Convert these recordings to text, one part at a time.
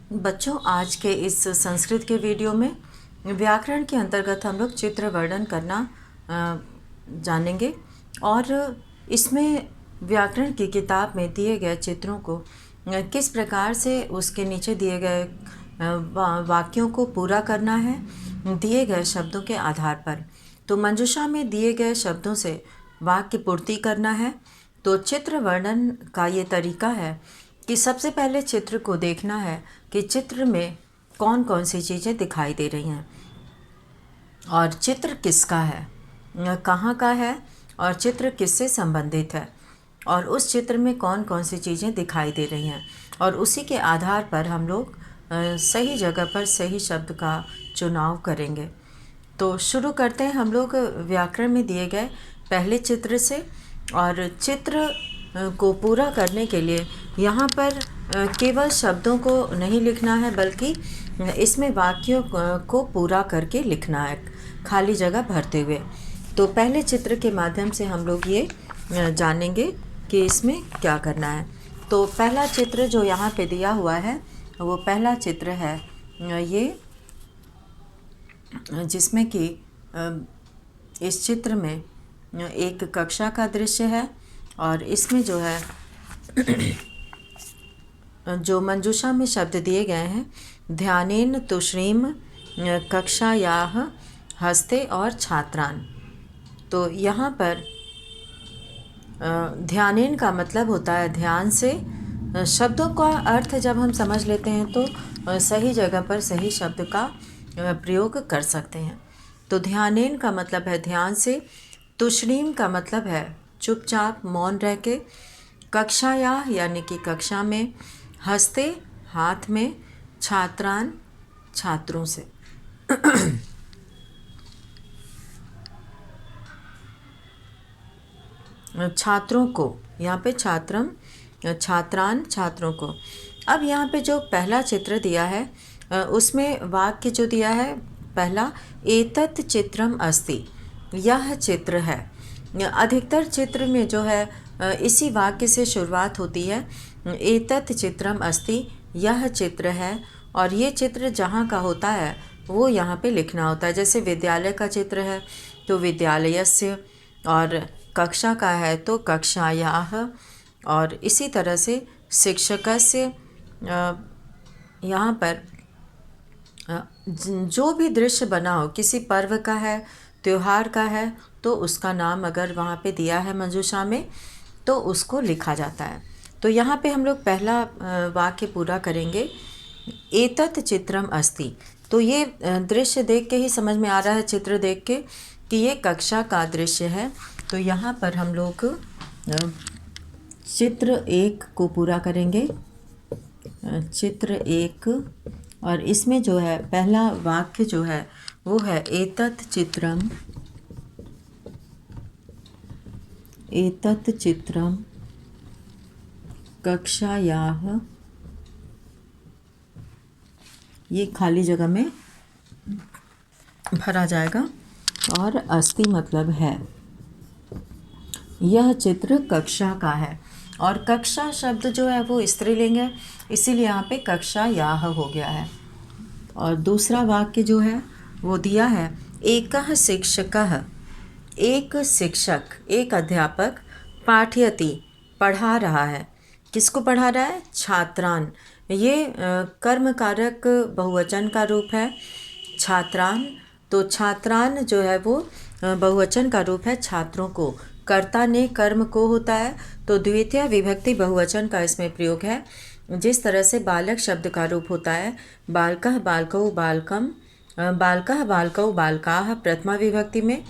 बच्चों, आज के इस संस्कृत के वीडियो में व्याकरण के अंतर्गत हम लोग चित्र वर्णन करना जानेंगे और इसमें व्याकरण की किताब में दिए गए चित्रों को किस प्रकार से उसके नीचे दिए गए वाक्यों को पूरा करना है दिए गए शब्दों के आधार पर। तो मंजूषा में दिए गए शब्दों से वाक्य पूर्ति करना है। तो चित्र वर्णन का ये तरीका है कि सबसे पहले चित्र को देखना है कि चित्र में कौन कौन सी चीज़ें दिखाई दे रही हैं और चित्र किसका है, कहाँ का है और चित्र किससे संबंधित है और उस चित्र में कौन कौन सी चीज़ें दिखाई दे रही हैं और उसी के आधार पर हम लोग सही जगह पर सही शब्द का चुनाव करेंगे। तो शुरू करते हैं हम लोग व्याकरण में दिए गए पहले चित्र से। और चित्र को पूरा करने के लिए यहाँ पर केवल शब्दों को नहीं लिखना है बल्कि इसमें वाक्यों को पूरा करके लिखना है, खाली जगह भरते हुए। तो पहले चित्र के माध्यम से हम लोग ये जानेंगे कि इसमें क्या करना है। तो पहला चित्र जो यहाँ पे दिया हुआ है वो पहला चित्र है ये, जिसमें कि इस चित्र में एक कक्षा का दृश्य है और इसमें जो है जो मंजूषा में शब्द दिए गए हैं, ध्यानेन तुष्णीम कक्षायाः हस्ते और छात्रान। तो यहाँ पर ध्यानेन का मतलब होता है ध्यान से। शब्दों का अर्थ जब हम समझ लेते हैं तो सही जगह पर सही शब्द का प्रयोग कर सकते हैं। तो ध्यानेन का मतलब है ध्यान से, तुष्णीम का मतलब है चुपचाप मौन रह के, कक्षाया यानी कि कक्षा में, हस्ते हाथ में, छात्रान छात्रों से। छात्रों को, यहाँ पे छात्रम, छात्रान छात्रों को। अब यहाँ पे जो पहला चित्र दिया है उसमें वाक्य जो दिया है पहला, एतत् चित्रम अस्ति, यह चित्र है। अधिकतर चित्र में जो है इसी वाक्य से शुरुआत होती है, एतत् चित्रम अस्ति, यह चित्र है। और ये चित्र जहाँ का होता है वो यहाँ पे लिखना होता है। जैसे विद्यालय का चित्र है तो विद्यालयस्य, और कक्षा का है तो कक्षायाः, और इसी तरह से शिक्षकस्य। यहाँ पर जो भी दृश्य बना हो, किसी पर्व का है, त्योहार का है, तो उसका नाम अगर वहाँ पे दिया है मंजूषा में तो उसको लिखा जाता है। तो यहाँ पे हम लोग पहला वाक्य पूरा करेंगे, एतत् चित्रम अस्ति। तो ये दृश्य देख के ही समझ में आ रहा है, चित्र देख के, कि ये कक्षा का दृश्य है। तो यहाँ पर हम लोग चित्र एक को पूरा करेंगे, चित्र एक। और इसमें जो है पहला वाक्य जो है वो है एतत् चित्रम, एतत् चित्रम कक्षायाः, ये खाली जगह में भरा जाएगा। और अस्ति मतलब है, यह चित्र कक्षा का है। और कक्षा शब्द जो है वो स्त्रीलिंग है, इसीलिए यहाँ पे कक्षायाः हो गया है। और दूसरा वाक्य जो है वो दिया है, एकः शिक्षकः, एक शिक्षक, एक अध्यापक, पाठयति पढ़ा रहा है। किसको पढ़ा रहा है? छात्रान। ये कर्मकारक बहुवचन का रूप है, छात्रान। तो छात्रान जो है वो बहुवचन का रूप है छात्रों को। कर्ता ने कर्म को होता है तो द्वितीय विभक्ति बहुवचन का इसमें प्रयोग है। जिस तरह से बालक शब्द का रूप होता है बालकः बालकौ बालकम, बालकः बालकौ बालकाः प्रथमा विभक्ति में,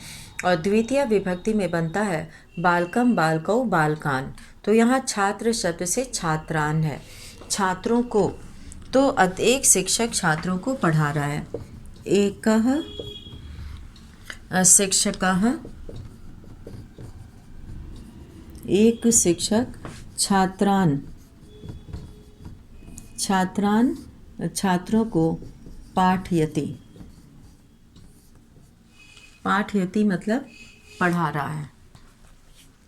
और द्वितीय विभक्ति में बनता है बालकम बालकौ बालकान। तो यहाँ छात्र शब्द से छात्रान है, छात्रों को। तो एक शिक्षक छात्रों को पढ़ा रहा है। एकः शिक्षकः, एक शिक्षक, छात्रान, छात्रान छात्रों को पाठयति, पाठयति मतलब पढ़ा रहा है।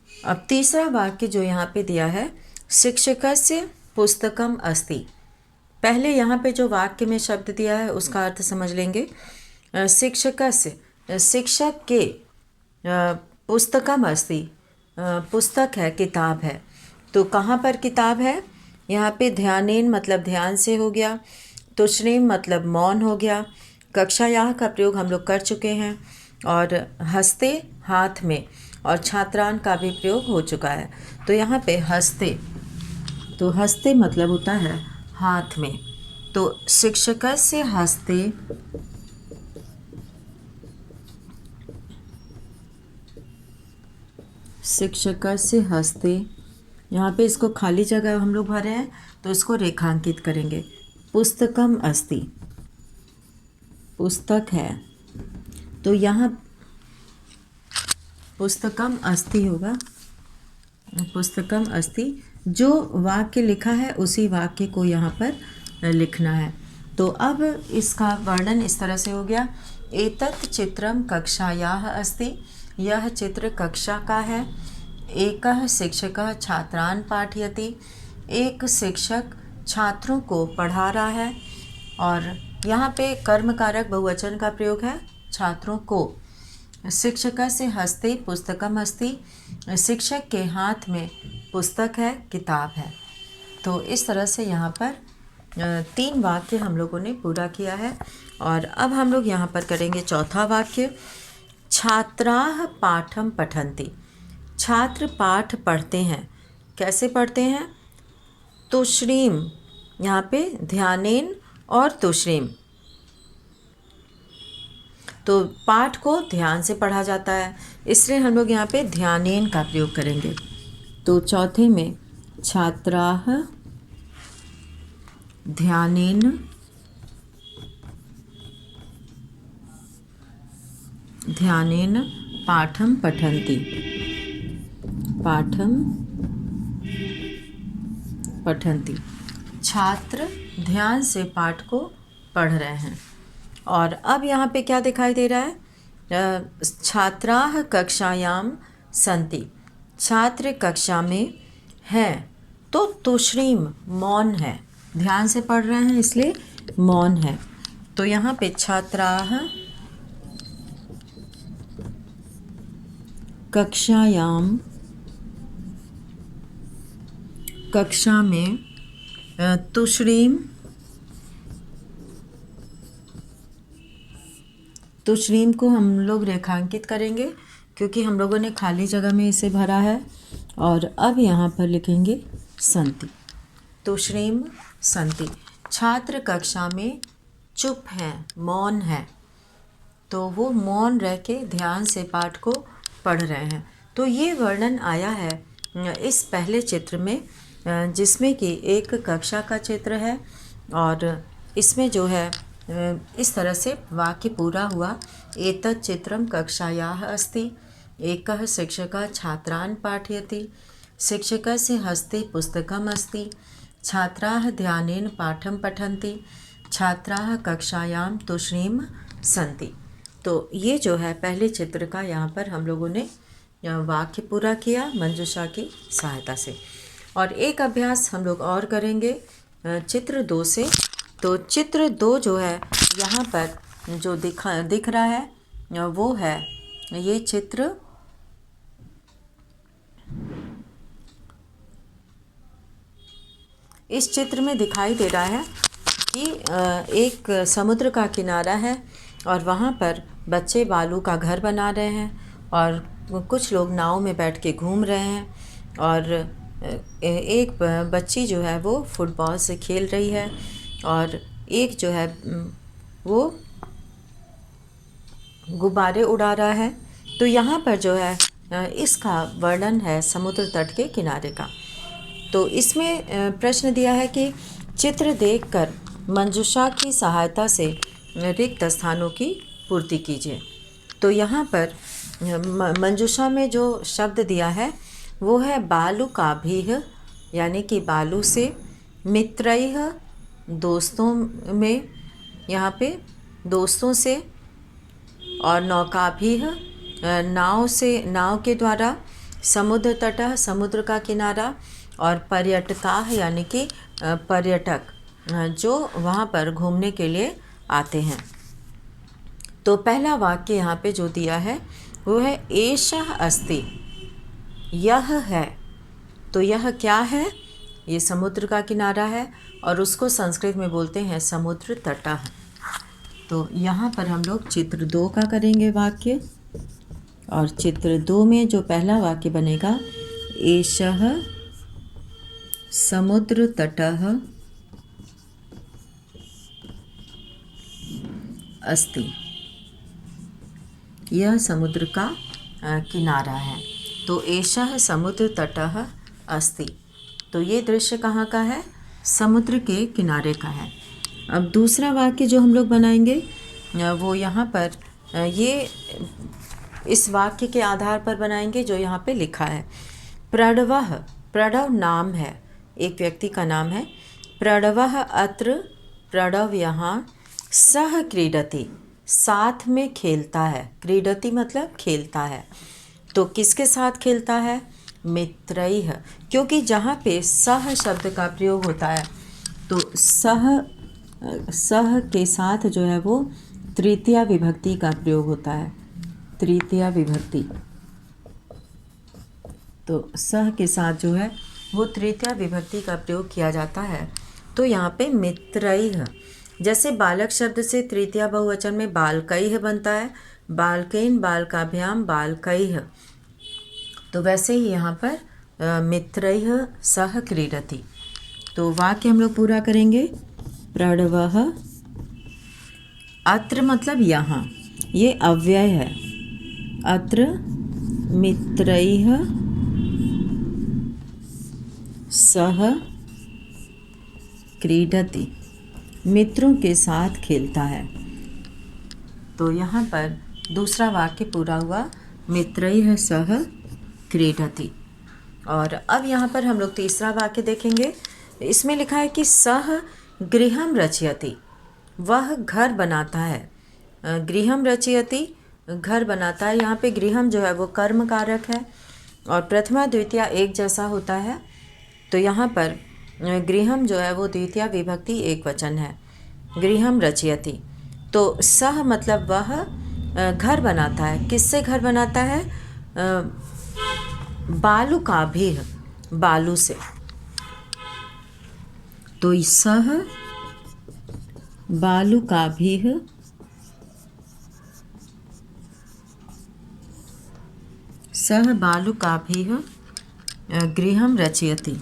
अब तीसरा वाक्य जो यहाँ पे दिया है, शिक्षकस्य पुस्तकम अस्ति, पहले यहाँ पे जो वाक्य में शब्द दिया है उसका अर्थ समझ लेंगे। शिक्षकस्य, शिक्षक के, पुस्तकम अस्ति, पुस्तक है, किताब है। तो कहाँ पर किताब है? यहाँ पे ध्यानेन मतलब ध्यान से हो गया, तुश्रीम मतलब मौन हो गया, कक्षायाः का प्रयोग हम लोग कर चुके हैं, और हस्ते हाथ में, और छात्रान का भी प्रयोग हो चुका है। तो यहाँ पे हस्ते, तो हस्ते मतलब होता है हाथ में। तो शिक्षकस्य हस्ते, शिक्षकस्य हस्ते, यहाँ पे इसको खाली जगह हम लोग भरे हैं तो इसको रेखांकित करेंगे। पुस्तकम अस्ति, पुस्तक है, तो यहाँ पुस्तकम अस्ति होगा, पुस्तकम अस्ति। जो वाक्य लिखा है उसी वाक्य को यहाँ पर लिखना है। तो अब इसका वर्णन इस तरह से हो गया। एतत् चित्रम कक्षायाः अस्ति, यह चित्र कक्षा का है। एकः शिक्षकः छात्रान् पाठयति, एक शिक्षक छात्रों को पढ़ा रहा है। और यहाँ पे कर्मकारक बहुवचन का प्रयोग है, छात्रों को। शिक्षकस्य हस्ते पुस्तकम अस्ति, शिक्षक के हाथ में पुस्तक है, किताब है। तो इस तरह से यहाँ पर 3 वाक्य हम लोगों ने पूरा किया है। और अब हम लोग यहाँ पर करेंगे चौथा वाक्य। छात्राः पाठं पठन्ति, छात्र पाठ पढ़ते हैं। कैसे पढ़ते हैं? तुश्रीम, यहाँ पे ध्यानेन और तुश्रीम। तो पाठ को ध्यान से पढ़ा जाता है, इसलिए हम लोग यहाँ पे ध्यानेन का प्रयोग करेंगे। तो चौथे में छात्राः ध्यानेन ध्यानेन पाठं पठन्ति, पाठं पठन्ति। छात्र ध्यान से पाठ को पढ़ रहे हैं। और अब यहाँ पे क्या दिखाई दे रहा है? छात्राः कक्षायां सन्ति, छात्र कक्षा में हैं। तो तुश्रीम मौन है, ध्यान से पढ़ रहे हैं इसलिए मौन है। तो यहाँ पे छात्राः कक्षायां, कक्षा में, तुश्रीम, तुश्रीम को हम लोग रेखांकित करेंगे क्योंकि हम लोगों ने खाली जगह में इसे भरा है। और अब यहाँ पर लिखेंगे सन्ति, तुश्रीम सन्ति। छात्र कक्षा में चुप हैं, मौन है, तो वो मौन रह के ध्यान से पाठ को पढ़ रहे हैं। तो ये वर्णन आया है इस पहले चित्र में, जिसमें कि एक कक्षा का चित्र है। और इसमें जो है इस तरह से वाक्य पूरा हुआ। एतत् चित्रम कक्षायाः अस्ति, एकः शिक्षकः छात्रान् पाठयति, शिक्षकस्य हस्ते पुस्तकम् अस्ति, छात्राः ध्यानेन पाठं पठन्ति, छात्राः कक्षायां तुश्रीम सन्ति। तो ये जो है पहले चित्र का यहाँ पर हम लोगों ने वाक्य पूरा किया मंजूषा की सहायता से। और एक अभ्यास हम लोग और करेंगे चित्र 2 से। तो चित्र 2 जो है यहाँ पर जो दिख रहा है वो है ये चित्र, इस चित्र में दिखाई दे रहा है कि एक समुद्र का किनारा है और वहाँ पर बच्चे बालू का घर बना रहे हैं और कुछ लोग नाव में बैठ के घूम रहे हैं। और एक बच्ची जो है वो फुटबॉल से खेल रही है और एक जो है वो गुब्बारे उड़ा रहा है। तो यहाँ पर जो है इसका वर्णन है समुद्र तट के किनारे का। तो इसमें प्रश्न दिया है कि चित्र देखकर मंजूषा की सहायता से रिक्त स्थानों की पूर्ति कीजिए। तो यहाँ पर मंजूषा में जो शब्द दिया है वो है बालुकाभिः, यानी कि बालू से, मित्रैः दोस्तों में, यहाँ पे दोस्तों से, और नौकाभिः नाव से, नाव के द्वारा, समुद्र तटः समुद्र का किनारा, और पर्यटकाः यानी कि पर्यटक जो वहाँ पर घूमने के लिए आते हैं। तो पहला वाक्य यहाँ पे जो दिया है वो है एषः अस्ति, यह है। तो यह क्या है? ये समुद्र का किनारा है और उसको संस्कृत में बोलते हैं समुद्र तटः। तो यहाँ पर हम लोग चित्र 2 का करेंगे वाक्य, और चित्र 2 में जो पहला वाक्य बनेगा, एषः समुद्र तटः अस्ति, यह समुद्र का किनारा है। तो एषः समुद्र तटः अस्ति, तो ये दृश्य कहाँ का है? समुद्र के किनारे का है। अब दूसरा वाक्य जो हम लोग बनाएंगे वो यहाँ पर ये इस वाक्य के आधार पर बनाएंगे जो यहाँ पे लिखा है। प्रणवः, प्रणव नाम है, एक व्यक्ति का नाम है। प्रणवः अत्र, प्रणव यहाँ, सह क्रीडति, साथ में खेलता है। क्रीडति मतलब खेलता है। तो किसके साथ खेलता है? मित्रैः, क्योंकि जहाँ पे सह शब्द का प्रयोग होता है तो सह के साथ जो है वो तृतीया विभक्ति का प्रयोग होता है, तृतीया विभक्ति। तो सह के साथ जो है वो तृतीया विभक्ति का प्रयोग किया जाता है। तो यहाँ पे मित्रैः, जैसे बालक शब्द से तृतीया बहुवचन में बालकैः बनता है, बालकेन, बालकाभ्याम, बालकैः, तो वैसे ही यहाँ पर मित्रैः सह क्रीडति। तो वाक्य हम लोग पूरा करेंगे। प्रणवः, अत्र मतलब यहाँ, ये अव्यय है। अत्र मित्रैः सह क्रीडति, मित्रों के साथ खेलता है। तो यहाँ पर दूसरा वाक्य पूरा हुआ, मित्रैः सह क्रीडति। और अब यहाँ पर हम लोग तीसरा वाक्य देखेंगे। इसमें लिखा है कि सह गृहं रचयति, वह घर बनाता है। गृहं रचयति, घर बनाता है। यहाँ पे गृहम जो है वो कर्म कारक है और प्रथमा द्वितीया एक जैसा होता है। तो यहाँ पर गृहम जो है वो द्वितीया विभक्ति एक वचन है, गृहं रचयति। तो सह मतलब वह घर बनाता है। किससे घर बनाता है? बालुकाभिः, बालू से। तो सह बालुकाभिः सह बालुकाभिः गृहं रचयति।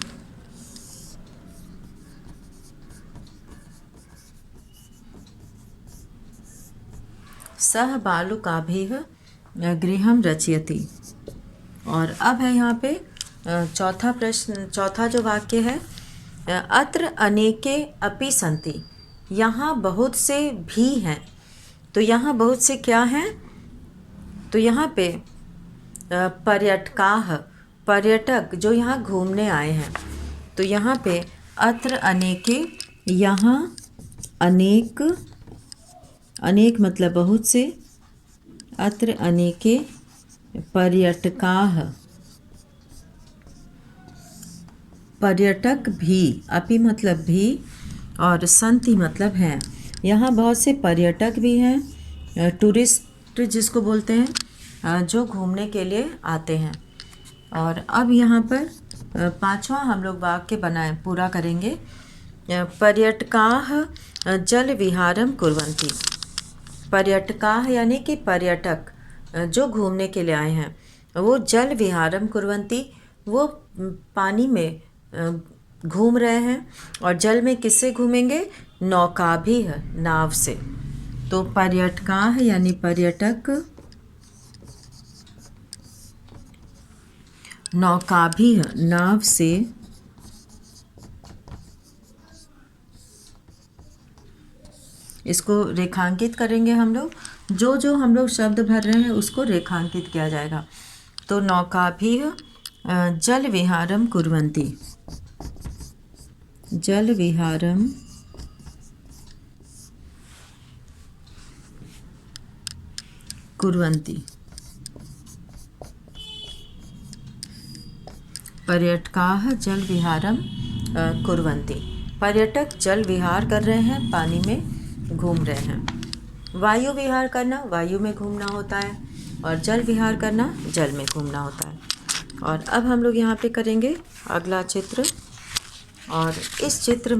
सह बालुकाभिः गृहं रचयति। और अब है यहाँ पे चौथा प्रश्न, चौथा जो वाक्य है, अत्र अनेके अपि सन्ति, यहाँ बहुत से भी हैं। तो यहाँ बहुत से क्या हैं? तो यहाँ पे पर्यटकाः, पर्यटक जो यहाँ घूमने आए हैं। तो यहाँ पे अत्र अनेके, यहाँ अनेक, अनेक मतलब बहुत से, अत्र अनेके पर्यटकाः, पर्यटक भी, अपि मतलब भी और सन्ति मतलब हैं। यहाँ बहुत से पर्यटक भी हैं, टूरिस्ट जिसको बोलते हैं, जो घूमने के लिए आते हैं। और अब यहाँ पर पांचवा हम लोग वाक्य बनाए पूरा करेंगे। पर्यटकाः जल विहारम कुर्वन्ति, पर्यटकाः यानी कि पर्यटक जो घूमने के लिए आए हैं वो जल विहारम कुर्वन्ति, वो पानी में घूम रहे हैं। और जल में किससे घूमेंगे? नौकाभिः, नाव से। तो पर्यटकाः यानी पर्यटक, नौकाभिः नाव से, इसको रेखांकित करेंगे हम लोग। जो जो हम लोग शब्द भर रहे हैं उसको रेखांकित किया जाएगा। तो नौकाभिः जल विहारम कुर्वन्ति, जल विहारम कुर्वन्ति, पर्यटकाः जल विहारम कुर्वन्ति। पर्यटक जल विहार कर रहे हैं, पानी में घूम रहे हैं। वायु विहार करना, वायु में घूमना होता है, और जल विहार करना, जल में घूमना होता है। और अब हम लोग यहाँ पे करेंगे अगला चित्र। और इस चित्र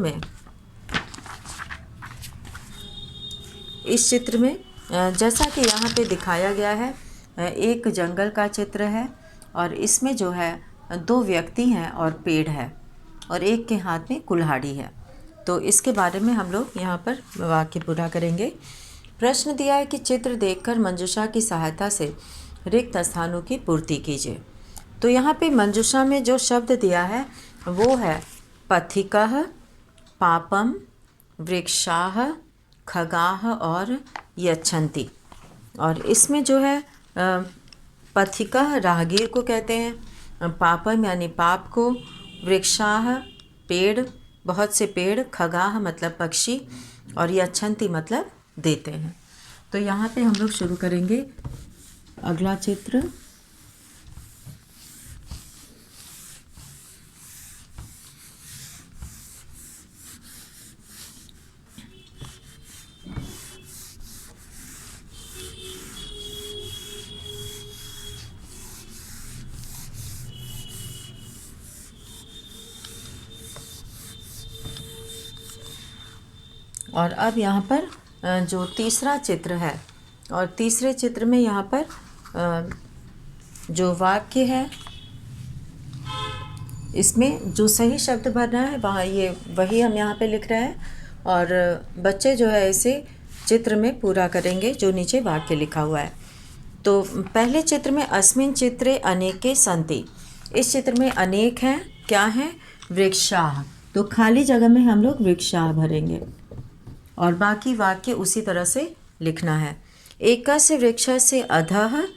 में जैसा कि यहाँ पे दिखाया गया है, एक जंगल का चित्र है, और इसमें जो है 2 व्यक्ति हैं और पेड़ है, और एक के हाथ में कुल्हाड़ी है। तो इसके बारे में हम लोग यहाँ पर वाक्य पूरा करेंगे। प्रश्न दिया है कि चित्र देखकर मंजूषा की सहायता से रिक्त स्थानों की पूर्ति कीजिए। तो यहाँ पे मंजूषा में जो शब्द दिया है वो है पथिकः, पापम, वृक्षाः, खगाः और यच्छन्ति। और इसमें जो है पथिकः राहगीर को कहते हैं, पापम यानी पाप को, वृक्षाः पेड़, बहुत से पेड़, खगाः मतलब पक्षी, और यच्छन्ति मतलब देते हैं। तो यहाँ पे हम लोग शुरू करेंगे अगला चित्र। और अब यहाँ पर जो तीसरा चित्र है, और तीसरे चित्र में यहाँ पर जो वाक्य है, इसमें जो सही शब्द भरना है वही हम यहाँ पे लिख रहे हैं, और बच्चे जो है इसे चित्र में पूरा करेंगे जो नीचे वाक्य लिखा हुआ है। तो पहले चित्र में अस्मिन् चित्रे अनेके सन्ति, इस चित्र में अनेक हैं, क्या हैं? वृक्षाः। तो खाली जगह में हम लोग वृक्षाः भरेंगे, और बाकी वाक्य उसी तरह से लिखना है। एकस्य वृक्षस्य अधः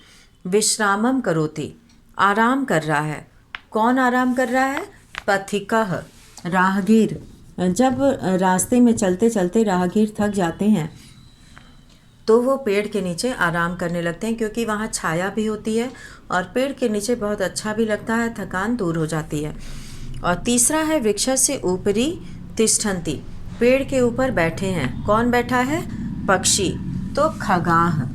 विश्रामं करोति, आराम कर रहा है। कौन आराम कर रहा है? पथिकः, राहगीर। जब रास्ते में चलते चलते राहगीर थक जाते हैं तो वो पेड़ के नीचे आराम करने लगते हैं, क्योंकि वहाँ छाया भी होती है और पेड़ के नीचे बहुत अच्छा भी लगता है, थकान दूर हो जाती है। और तीसरा है वृक्षस्य उपरि तिष्ठन्ति, पेड़ के ऊपर बैठे हैं। कौन बैठा है? पक्षी। तो खगाः,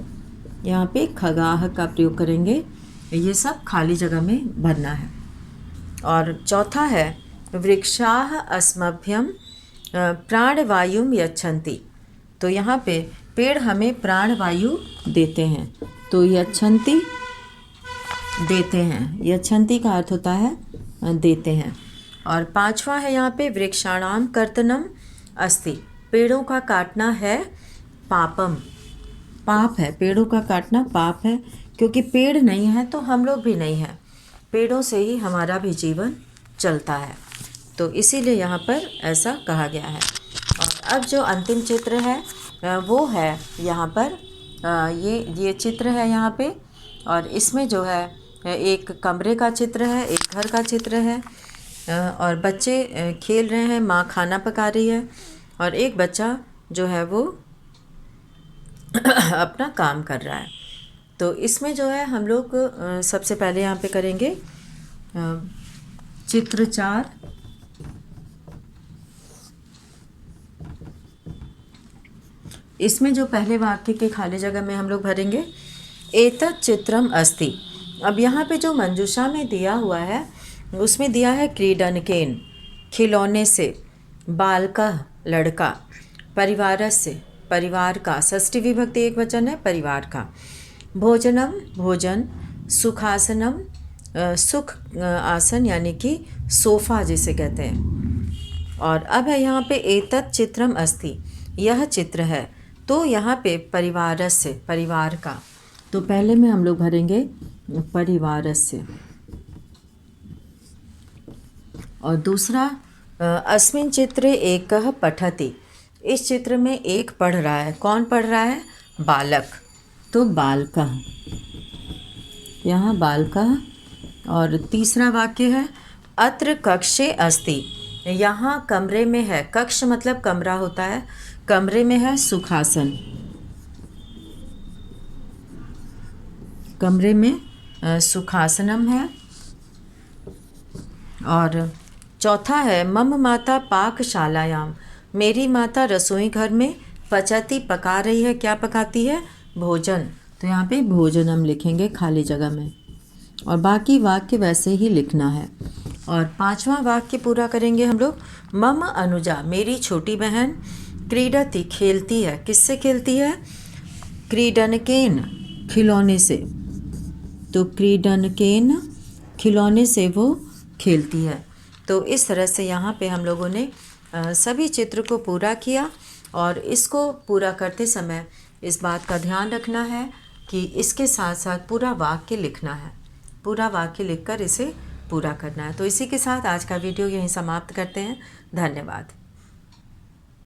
यहाँ पे खगाः का प्रयोग करेंगे। ये सब खाली जगह में भरना है। और चौथा है वृक्षाः अस्मभ्यं प्राणवायुं यच्छन्ति, तो यहाँ पे पेड़ हमें प्राणवायु देते हैं। तो यच्छन्ति देते हैं, यच्छन्ति का अर्थ होता है देते हैं। और पांचवा है यहाँ पे वृक्षाणां कर्तनम अस्ति, पेड़ों का काटना है पापम, पाप है, पेड़ों का काटना पाप है, क्योंकि पेड़ नहीं है तो हम लोग भी नहीं हैं, पेड़ों से ही हमारा भी जीवन चलता है। तो इसीलिए यहाँ पर ऐसा कहा गया है। और अब जो अंतिम चित्र है वो है यहाँ पर ये चित्र है यहाँ पे, और इसमें जो है एक कमरे का चित्र है, एक घर का चित्र है, और बच्चे खेल रहे हैं, माँ खाना पका रही है, और एक बच्चा जो है वो अपना काम कर रहा है। तो इसमें जो है हम लोग सबसे पहले यहाँ पे करेंगे चित्र 4। इसमें जो पहले वाक्य के खाली जगह में हम लोग भरेंगे एतत् चित्रम अस्ति। अब यहाँ पे जो मंजूषा में दिया हुआ है उसमें दिया है क्रीडनकेन, खिलौने से, बालकः लड़का, परिवारस्य परिवार का, षष्ठी विभक्ति एक वचन है परिवार का, भोजनम भोजन, सुखासनम सुख आसन यानी कि सोफ़ा जिसे कहते हैं। और अब है यहाँ पे एतत् चित्रम अस्ति, यह चित्र है। तो यहाँ पे परिवारस्य परिवार का, तो पहले में हम लोग भरेंगे परिवारस्य। और दूसरा अस्मिन् चित्रे एकः पठति, इस चित्र में एक पढ़ रहा है। कौन पढ़ रहा है? बालक। तो बालकः, यहाँ बालकः। और तीसरा वाक्य है अत्र कक्षे अस्ति, यहाँ कमरे में है, कक्ष मतलब कमरा होता है, कमरे में है सुखासन, कमरे में सुखासनम है। और चौथा है मम माता पाकशालायाम, मेरी माता रसोई घर में पचती पका रही है। क्या पकाती है? भोजन। तो यहाँ पे भोजन हम लिखेंगे खाली जगह में, और बाकी वाक्य वैसे ही लिखना है। और पांचवा वाक्य पूरा करेंगे हम लोग। मम अनुजा, मेरी छोटी बहन, क्रीडति खेलती है। किससे खेलती है? क्रीडनकेन, खिलौने से। तो क्रीडनकेन, खिलौने से वो खेलती है। तो इस तरह से यहाँ पे हम लोगों ने सभी चित्र को पूरा किया, और इसको पूरा करते समय इस बात का ध्यान रखना है कि इसके साथ साथ पूरा वाक्य लिखना है। पूरा वाक्य लिखकर इसे पूरा करना है। तो इसी के साथ आज का वीडियो यहीं समाप्त करते हैं। धन्यवाद।